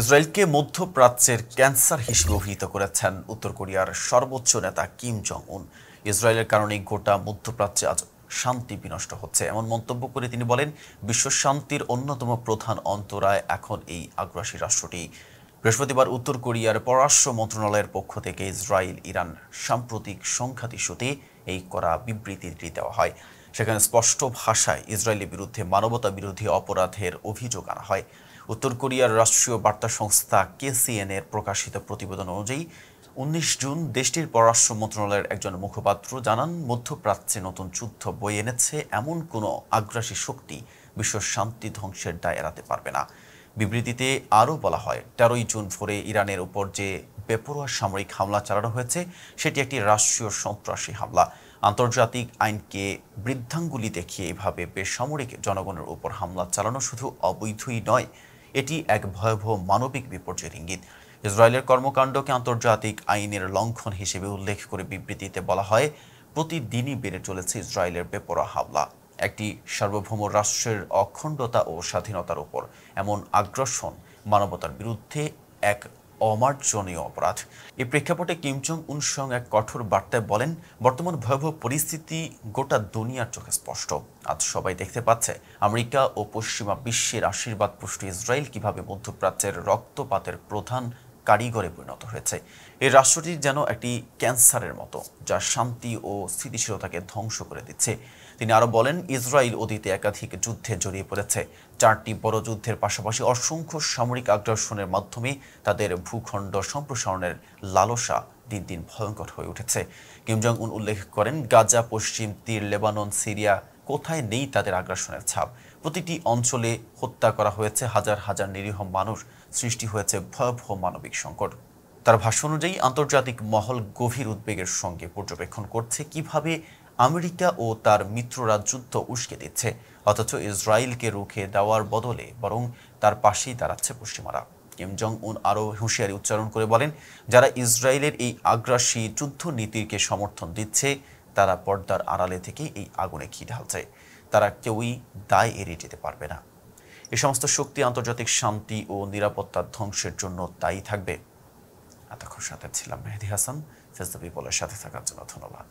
ইসরায়েলকে মধ্যপ্রাচ্যের ক্যান্সার হিসেবে অভিহিত করেছেন উত্তর কোরিয়ার সর্বোচ্চ নেতা কিম জং উন। ইসরায়েলের কারণে গোটা মধ্যপ্রাচ্যে আজ শান্তি বিনষ্ট হচ্ছে এমন মন্তব্য করে তিনি বলেন, বিশ্ব শান্তির অন্যতম প্রধান অন্তরায় এখন এই আগ্রাসী রাষ্ট্রটি। বৃহস্পতিবার উত্তর কোরিয়ার পররাষ্ট্র মন্ত্রণালয়ের পক্ষ থেকে ইসরায়েল ইরান সাম্প্রতিক সংঘাত ইস্যুতে এই কড়া বিবৃতিটি দেওয়া হয়। সেখানে স্পষ্ট ভাষায় ইসরায়েলের বিরুদ্ধে মানবতা বিরোধী অপরাধের অভিযোগ আনা হয়। উত্তর কোরিয়ার রাষ্ট্রীয় বার্তা সংস্থা KCN এর প্রকাশিত প্রতিবেদন অনুযায়ী ১৯ জুন দেশটির পররাষ্ট্র মন্ত্রণালয়ের একজন মুখপাত্র জানান, মধ্যপ্রাচ্যে নতুন যুদ্ধ বয়ে এনেছে এমন কোনো আগ্রাসী শক্তি বিশ্ব শান্তি ধ্বংসের দায় এড়াতে পারবে না। বিবৃতিতে আরও বলা হয়, ১৩ জুন ভোরে ইরানের উপর যে বেপরোয়া সামরিক হামলা চালানো হয়েছে সেটি একটি রাষ্ট্রীয় সন্ত্রাসী হামলা। আন্তর্জাতিক আইনকে বৃদ্ধাঙ্গুলি দেখিয়ে এভাবে বেসামরিক জনগণের উপর হামলা চালানো শুধু অবৈধই নয়, এটি এক ভয়াবহ মানবিক বিপর্যয়ের ইঙ্গিত। ইসরায়েলের কর্মকাণ্ডকে আন্তর্জাতিক আইনের লঙ্ঘন হিসেবে উল্লেখ করে বিবৃতিতে বলা হয়, প্রতিদিনই বেড়ে চলেছে ইসরায়েলের বেপরোয়া হামলা। একটি সার্বভৌম রাষ্ট্রের অখণ্ডতা ও স্বাধীনতার উপর এমন আগ্রাসন মানবতার বিরুদ্ধে এক অমার্জনীয় অপরাধ। এই প্রেক্ষাপটে কিম জং উন সং এক কঠোর বার্তায় বলেন, বর্তমান ভয়াবহ পরিস্থিতি গোটা দুনিয়ার চোখে স্পষ্ট। আজ সবাই দেখতে পাচ্ছে আমেরিকা ও পশ্চিমা বিশ্বের আশীর্বাদ পুষ্ট ইসরায়েল কিভাবে মধ্যপ্রাচ্যের রক্তপাতের প্রধান কারিগরে পরিণত হয়েছে। এই রাষ্ট্রটি যেন একটি ক্যান্সারের মতো, যা শান্তি ও স্থিতিশীলতাকে ধ্বংস করে দিচ্ছে। তিনি আরও বলেন, ইসরায়েল অতীতে একাধিক যুদ্ধে জড়িয়ে পড়েছে। ৪টি বড় যুদ্ধের পাশাপাশি অসংখ্য সামরিক আগ্রাসনের মাধ্যমে তাদের ভূখণ্ড সম্প্রসারণের লালসা দিন দিন ভয়ঙ্কর হয়ে উঠেছে। কিম জং উন উল্লেখ করেন, গাজা, পশ্চিম তীর, লেবানন, সিরিয়া, কোথায় নেই তাদের আগ্রাসনের ছাপ। প্রতিটি অঞ্চলে হত্যা করা হয়েছে হাজার হাজার নিরীহ মানুষ, সৃষ্টি হয়েছে ভয়াবহ মানবিক সংকট। তার ভাষ্য অনুযায়ী আন্তর্জাতিক মহল গভীর উদ্বেগের সঙ্গে পর্যবেক্ষণ করছে কিভাবে আমেরিকা ও তার মিত্ররা যুদ্ধ উস্কে দিচ্ছে, অথচ ইসরায়েলকে রুখে দেওয়ার বদলে বরং তার পাশেই দাঁড়াচ্ছে পশ্চিমারা। কিম জং উন আরও হুঁশিয়ারি উচ্চারণ করে বলেন, যারা ইসরায়েলের এই আগ্রাসী যুদ্ধ নীতিকে সমর্থন দিচ্ছে তারা পর্দার আড়ালে থেকে এই আগুনে ঘি ঢালছে। তারা কেউই দায় এড়িয়ে যেতে পারবে না। এই সমস্ত শক্তি আন্তর্জাতিক শান্তি ও নিরাপত্তার ধ্বংসের জন্য দায়ী থাকবে। এতক্ষণ সাথে ছিলাম মেহেদী হাসান। ফেসবুক বলার সাথে থাকার জন্য ধন্যবাদ।